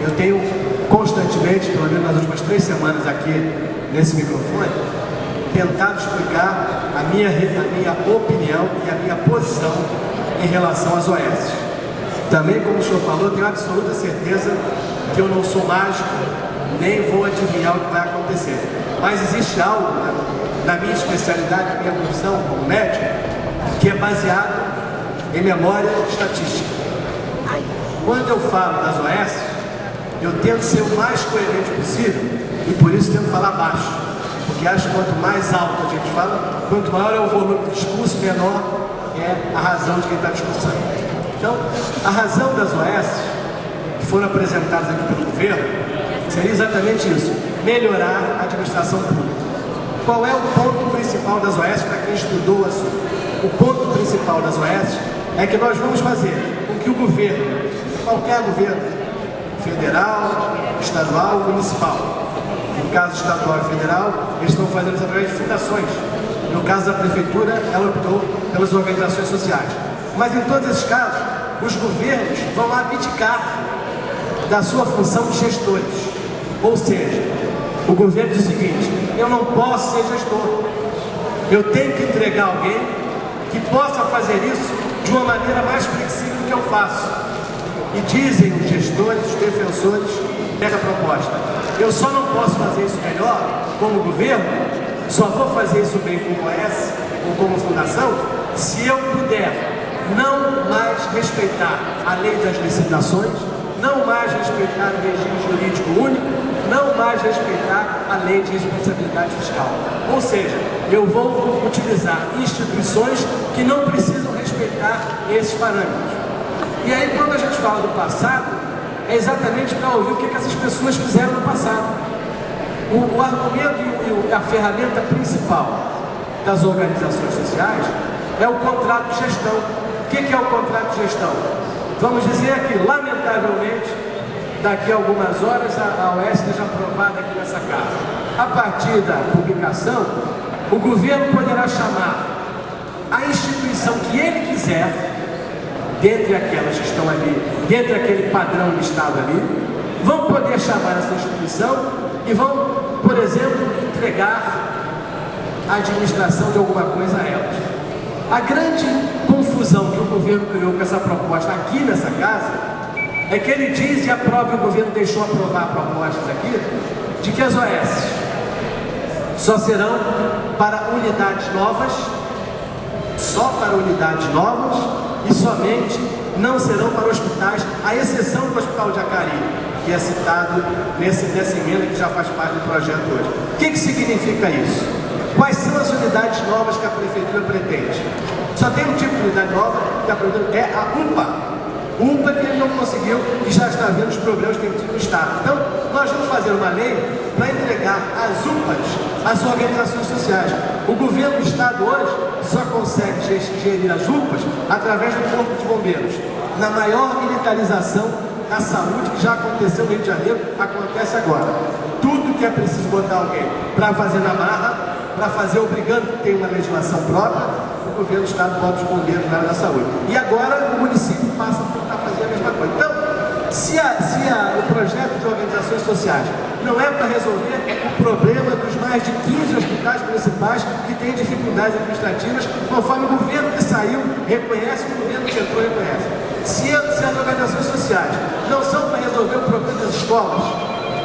eu tenho constantemente, pelo menos nas últimas 3 semanas aqui nesse microfone, tentado explicar a minha opinião e a minha posição em relação às OS. Também, como o senhor falou, tenho absoluta certeza que eu não sou mágico, nem vou adivinhar o que vai acontecer. Mas existe algo na minha especialidade, na minha profissão como médico, que é baseado em memória estatística. Quando eu falo das OS, eu tento ser o mais coerente possível e por isso tento falar baixo, porque acho que quanto mais alto a gente fala, quanto maior é o volume do discurso, menor é a razão de quem está discursando. Então, a razão das OS que foram apresentadas aqui pelo governo seria exatamente isso: melhorar a administração pública. Qual é o ponto principal das OS para quem estudou o assunto? O ponto principal das OS é que nós vamos fazer com que o governo, qualquer governo, federal, estadual, municipal, no caso estadual e federal, eles estão fazendo isso através de fundações. No caso da prefeitura, ela optou pelas organizações sociais. Mas em todos esses casos, os governos vão abdicar da sua função de gestores. Ou seja, o governo diz o seguinte: eu não posso ser gestor, eu tenho que entregar alguém que possa fazer isso de uma maneira mais flexível do que eu faço. E dizem os gestores, os defensores dessa proposta: eu só não posso fazer isso melhor como governo, só vou fazer isso bem como OS ou como fundação, se eu puder não mais respeitar a lei das licitações, não mais respeitar o regime jurídico único, não mais respeitar a lei de responsabilidade fiscal. Ou seja, eu vou utilizar instituições que não precisam respeitar esses parâmetros. E aí, quando a gente fala do passado, é exatamente para ouvir o que essas pessoas fizeram no passado. O argumento e a ferramenta principal das organizações sociais é o contrato de gestão. O que é o contrato de gestão? Vamos dizer que, lamentavelmente, daqui a algumas horas a OS esteja aprovada aqui nessa casa. A partir da publicação, o governo poderá chamar a instituição que ele quiser, dentre aquelas que estão ali, dentre aquele padrão listado ali, vão poder chamar essa instituição e vão, por exemplo, entregar a administração de alguma coisa a elas. A grande confusão que o governo criou com essa proposta aqui nessa casa é que ele diz e aprova, e o governo deixou aprovar propostas aqui, de que as OS só serão para unidades novas, só para unidades novas, e somente não serão para hospitais, à exceção do Hospital de Acari, que é citado nessa emenda que já faz parte do projeto hoje. O que significa isso? Quais são as unidades novas que a Prefeitura pretende? Só tem um tipo de unidade nova que a Prefeitura é a UPA. UPA que ele não conseguiu e já está vendo os problemas que tem tido no Estado. Então, nós vamos fazer uma lei para entregar as UPAs às organizações sociais. O governo do Estado hoje só consegue gerir as UPAs através do Corpo de Bombeiros. Na maior militarização da saúde que já aconteceu no Rio de Janeiro, acontece agora. Tudo que é preciso botar alguém para fazer na marra, para fazer obrigando que tenha uma legislação própria, o governo do Estado bota os bombeiros na área da saúde. E agora o município passa a tentar fazer a mesma coisa. Então, se o projeto de organizações sociais não é para resolver o problema dos mais de 15 hospitais municipais que têm dificuldades administrativas, conforme o governo que saiu reconhece, o governo que entrou reconhece. Se as organizações sociais não são para resolver o problema das escolas,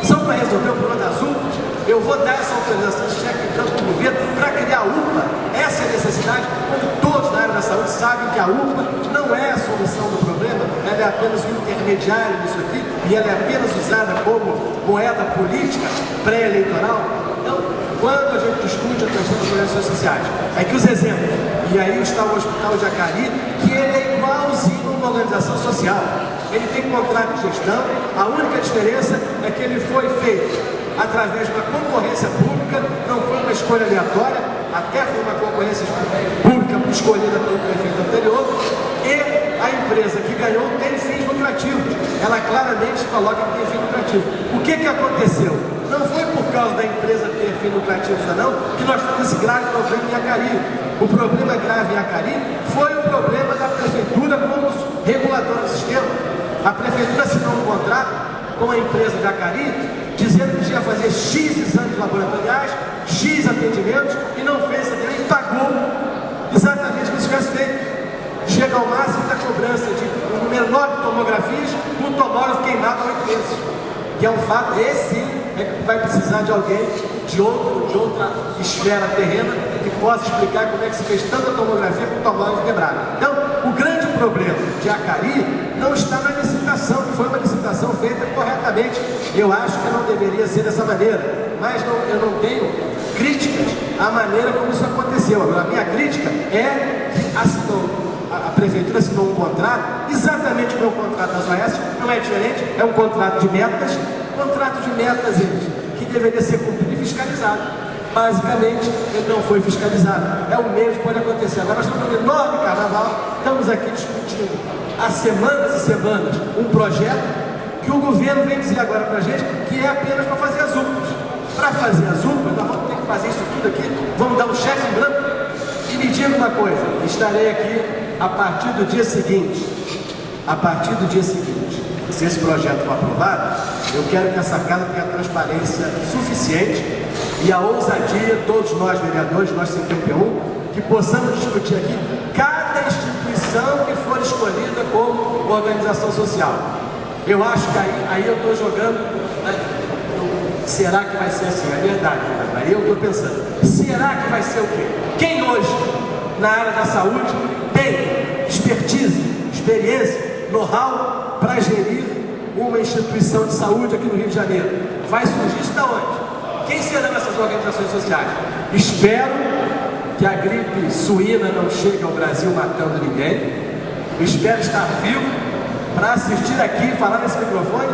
são para resolver o problema das UPAs, eu vou dar essa autorização de cheque em campo do governo para criar a UPA. Essa é a necessidade, como todos na área da saúde sabem que a UPA não é a solução do problema, ela é apenas um intermediário disso aqui, e ela é apenas usada como moeda política pré-eleitoral. Então, quando a gente discute a questão das organizações sociais, é que os exemplos, e aí está o Hospital de Acari, que ele é igualzinho a uma organização social. Ele tem contrato de gestão, a única diferença é que ele foi feito através de uma concorrência pública, não foi uma escolha aleatória, até foi uma concorrência pública escolhida pelo prefeito anterior, e a empresa que ganhou tem fins lucrativos. Ela claramente coloca que tem fim lucrativo. O que aconteceu? Não foi por causa da empresa ter fins lucrativos ou não, que nós temos esse grave problema em Acari. O problema grave em Acari foi o problema da prefeitura como reguladora do sistema. A prefeitura assinou um contrato com a empresa Jacari, dizendo que ia fazer X exames laboratoriais, X atendimentos, e não fez atendimento, e pagou exatamente o que tivesse feito. Chega ao máximo da cobrança de um número enorme de tomografias, um tomógrafo queimado há 8 meses. Que é um fato, esse sim é que vai precisar de alguém de outra esfera terrena que possa explicar como é que se fez tanta tomografia com o tomógrafo quebrado. Então, o grande problema de Acari não está na licitação, que foi uma licitação feita corretamente. Eu acho que não deveria ser dessa maneira, mas eu não tenho críticas à maneira como isso aconteceu. Agora, a minha crítica é que a prefeitura assinou um contrato, exatamente como é o contrato das OAS, não é diferente, é um contrato de metas, que deveria ser cumprido e fiscalizado. Basicamente, ele não foi fiscalizado. É o mesmo que pode acontecer. Agora nós estamos no enorme carnaval, estamos aqui discutindo há semanas e semanas um projeto que o governo vem dizer agora para a gente que é apenas para fazer as UPAs. Para fazer as UPAs, nós vamos ter que fazer isso tudo aqui, vamos dar um cheque em branco. E me diga uma coisa, estarei aqui a partir do dia seguinte, se esse projeto for aprovado, eu quero que essa casa tenha transparência suficiente e a ousadia, todos nós vereadores, nós 51, que possamos discutir aqui cada instituição que for escolhida como organização social. Eu acho que aí eu estou jogando, será que vai ser assim? É verdade, aí eu estou pensando, será que vai ser o quê? Quem hoje, na área da saúde, tem expertise, experiência, know-how para gerir uma instituição de saúde aqui no Rio de Janeiro? Vai surgir de onde? Quem serão essas organizações sociais? Espero que a gripe suína não chegue ao Brasil matando ninguém. Espero estar vivo para assistir aqui, falar nesse microfone,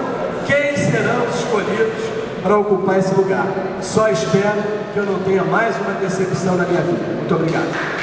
quem serão os escolhidos para ocupar esse lugar. Só espero que eu não tenha mais uma decepção na minha vida. Muito obrigado.